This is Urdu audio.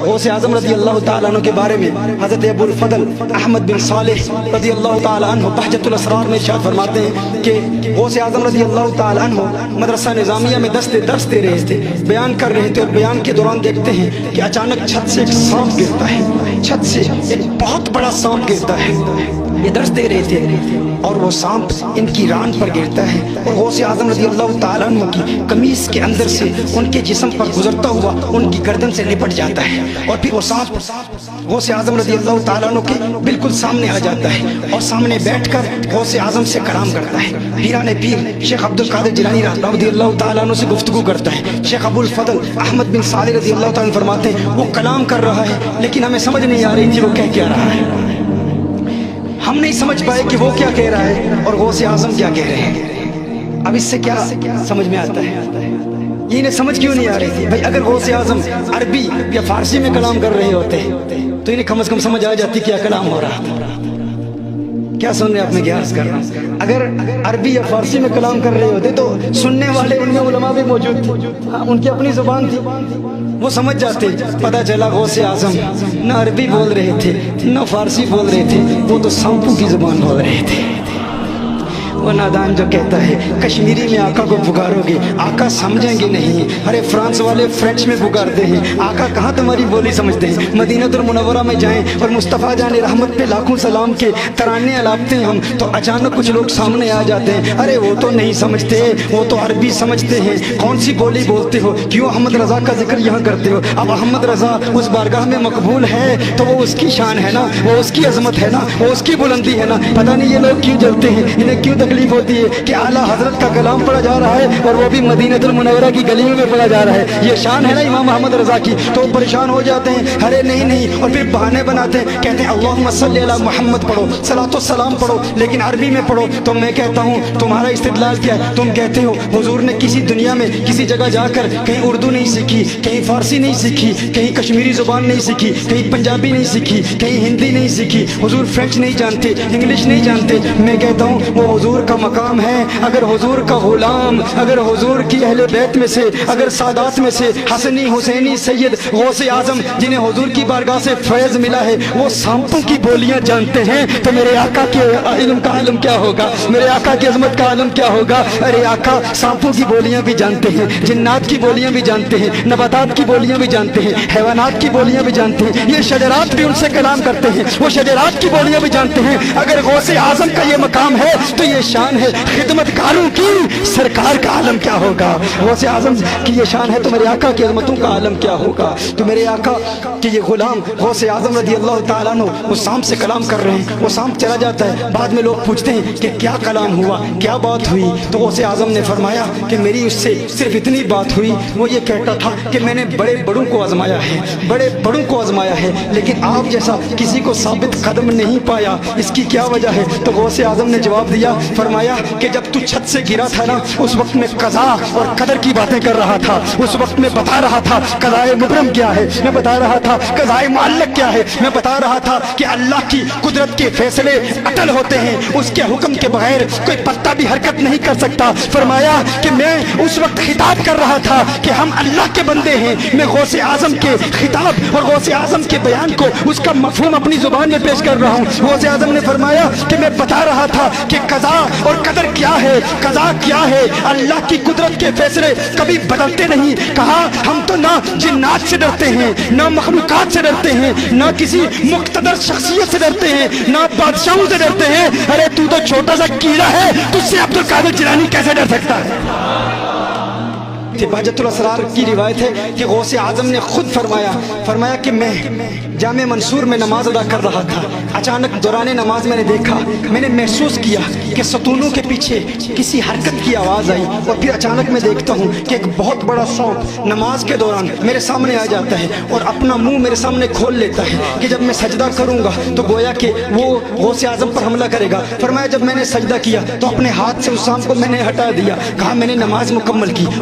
غوث اعظم رضی اللہ تعالیٰ عنہ کے بارے میں حضرت ابو الفضل احمد بن صالح رضی اللہ تعالیٰ عنہ بہجت الاسرار میں ارشاد فرماتے ہیں کہ غوث اعظم رضی اللہ تعالیٰ عنہ مدرسہ نظامیہ میں درس دے رہے تھے، بیان کر رہے تھے، اور بیان کے دوران دیکھتے ہیں کہ اچانک چھت سے ایک سانپ گرتا ہے، چھت سے ایک بہت بڑا سانپ گرتا ہے۔ یہ درس دے رہے تھے اور وہ سانپ ان کی ران پر گرتا ہے، اور غوث اعظم رضی اللہ تعالیٰ عنہ کی قمیص کے اندر سے ان کے جسم پر گزرتا ہوا ان کی گردن سے لپٹ جاتا ہے، اور پھر وہ سانپ غوث اعظم رضی اللہ تعالیٰ عنہ کے بالکل سامنے آ جاتا ہے، اور سامنے بیٹھ کر غوث اعظم سے کلام کرتا ہے۔ پیران پیر شیخ عبد القادر جیلانی رضی اللہ تعالیٰ عنہ سے گفتگو کرتا ہے۔ شیخ ابو الفضل احمد بن صالح رضی اللہ تعالیٰ عنہ فرماتے ہیں وہ کلام کر رہا ہے، لیکن ہمیں سمجھ نہیں آ رہی تھی وہ کہہ کیا رہا ہے، ہم نہیں سمجھ پائے کہ وہ کیا کہہ رہا ہے اور غوث اعظم کیا کہہ رہے ہیں۔ اب اس سے کیا سمجھ میں آتا ہے؟ یہ انہیں سمجھ کیوں نہیں آ رہی تھی؟ بھائی اگر غوث اعظم عربی یا فارسی میں کلام کر رہے ہوتے تو انہیں کم از کم سمجھ آ جاتی کیا کلام ہو رہا تھا۔ کیا سن رہے ہیں آپ؟ میں کیا عرض کر رہا ہوں، اگر عربی یا فارسی میں کلام کر رہے ہوتے تو سننے والے ان میں علماء بھی موجود تھے، ان کی اپنی زبان تھی، وہ سمجھ جاتے۔ پتہ چلا غوث اعظم نہ عربی بول رہے تھے نہ فارسی بول رہے تھے، وہ تو سانپوں کی زبان بول رہے تھے۔ وہ نادان جو کہتا ہے کشمیری میں آقا کو پکارو گے آقا سمجھیں گے نہیں، ارے فرانس والے فرینچ میں پکارتے ہیں، آقا کہاں تمہاری بولی سمجھتے ہیں؟ مدینہ المنورہ میں جائیں اور مصطفیٰ جان رحمت پہ لاکھوں سلام کے ترانے الاپتے ہیں ہم، تو اچانک کچھ لوگ سامنے آ جاتے ہیں، ارے وہ تو نہیں سمجھتے، وہ تو عربی سمجھتے ہیں، کون سی بولی بولتے ہو، کیوں احمد رضا کا ذکر یہاں کرتے ہو؟ اب احمد رضا اس بارگاہ میں مقبول ہے تو وہ اس کی شان ہے نا، وہ اس کی عظمت ہے نا، وہ اس کی بلندی ہے نا۔ پتہ نہیں یہ لوگ کیوں جلتے ہیں، انہیں کیوں تکلیف ہوتی ہے کہ اعلیٰ حضرت کا کلام پڑھا جا رہا ہے اور وہ بھی مدینہ المنورہ کی گلیوں میں پڑھا جا رہا ہے، یہ شان ہے نا امام احمد رضا کی، تو پریشان ہو جاتے ہیں، ارے نہیں نہیں، اور پھر بہانے بناتے ہیں، کہتے ہیں اللہم صلی علی محمد پڑھو، صلاۃ والسلام پڑھو، لیکن عربی میں پڑھو۔ تو میں کہتا ہوں تمہارا استدلال کیا ہے؟ تم کہتے ہو حضور نے کسی دنیا میں کسی جگہ جا کر کہیں اردو نہیں سیکھی، کہیں فارسی نہیں سیکھی، کہیں کشمیری زبان نہیں سیکھی، کہیں پنجابی نہیں سیکھی، کہیں ہندی نہیں سیکھی، حضور فرینچ نہیں جانتے، انگلش نہیں جانتے۔ میں کہتا ہوں وہ حضور کا مقام ہے، اگر حضور کا غلام، اگر حضور کی اہل بیت میں سے، اگر سادات میں سے حسنی حسینی سید غوث اعظم جنہیں حضور کی بارگاہ سے فیض ملا ہے وہ سانپوں کی بولیاں جانتے ہیں تو میرے آقا کے علم کا عالم کیا ہوگا، میرے آقا کی عظمت کا عالم کیا ہوگا؟ ارے آقا سانپوں کی بولیاں بھی جانتے ہیں، جنات کی بولیاں بھی جانتے ہیں، نباتات کی بولیاں بھی جانتے ہیں، حیوانات کی بولیاں بھی جانتے ہیں، یہ شجرات بھی ان سے کلام کرتے ہیں، وہ شجرات کی بولیاں بھی جانتے ہیں۔ اگر غوث اعظم کا یہ مقام ہے تو یہ شان ہے، خدمت کاروں کی سرکار کا عالم کیا ہوگا؟ غوث اعظم کی یہ شان ہے تو میرے آقا کی عظمتوں کا عالم کیا ہوگا؟ تو میرے آقا کہ یہ غلام غوث اعظم رضی اللہ تعالیٰ عنہ وہ سانپ سے کلام کر رہے ہیں، وہ سانپ چلا جاتا ہے، بعد میں لوگ پوچھتے ہیں کہ کیا کلام ہوا، کیا بات ہوئی؟ تو غوث اعظم نے فرمایا کہ میری اس سے صرف اتنی بات ہوئی، وہ یہ کہتا تھا کہ میں نے بڑے بڑوں کو آزمایا ہے، بڑے بڑوں کو آزمایا ہے، لیکن آپ جیسا کسی کو ثابت قدم نہیں پایا، اس کی کیا وجہ ہے؟ تو غوث اعظم نے جواب دیا، فرمایا کہ جب تو چھت سے گرا تھا نا اس وقت میں قضا اور قدر کی باتیں کر رہا تھا، اس وقت میں بتا رہا تھا قضائے مبرم کیا ہے، میں بتا رہا تھا قضائے معلق کیا ہے، میں بتا رہا تھا کہ اللہ کی قدرت کے فیصلے اٹل ہوتے ہیں، اس کے حکم کے بغیر کوئی پتا بھی حرکت نہیں کر سکتا۔ فرمایا کہ میں اس وقت خطاب کر رہا تھا کہ ہم اللہ کے بندے ہیں، میں غوث اعظم کے خطاب اور غوث اعظم کے بیان کو اس کا مفہوم اپنی زبان میں پیش کر رہا ہوں۔ غوث اعظم نے فرمایا کہ میں بتا رہا تھا کہ قضا اور قدر کیا ہے، قضا کیا ہے، اللہ کی قدرت کے فیصلے کبھی بدلتے نہیں۔ کہا ہم تو نہ جنات سے ڈرتے ہیں، نہ مخلوقات سے ڈرتے ہیں، نہ کسی مقتدر شخصیت سے ڈرتے ہیں، نہ بادشاہوں سے ڈرتے ہیں۔ ارے تو چھوٹا سا کیڑا ہے، تجھ سے عبد القادر جیلانی کیسے ڈر سکتا ہے؟ بہجت الاسرار کی روایت ہے کہ غوث اعظم نے خود فرمایا کہ میں جامع منصور میں نماز ادا کر رہا تھا، اچانک دوران نماز میں نے دیکھا، میں نے محسوس کیا کہ ستونوں کے پیچھے کسی حرکت کی آواز آئی، اور پھر اچانک میں دیکھتا ہوں کہ ایک بہت بڑا سانپ نماز کے دوران میرے سامنے آ جاتا ہے اور اپنا منہ میرے سامنے کھول لیتا ہے کہ جب میں سجدہ کروں گا تو گویا کہ وہ غوث اعظم پر حملہ کرے گا۔ فرمایا جب میں نے سجدہ کیا تو اپنے ہاتھ سے اس سانپ کو میں نے ہٹا دیا، کہا میں نے نماز مکمل کی،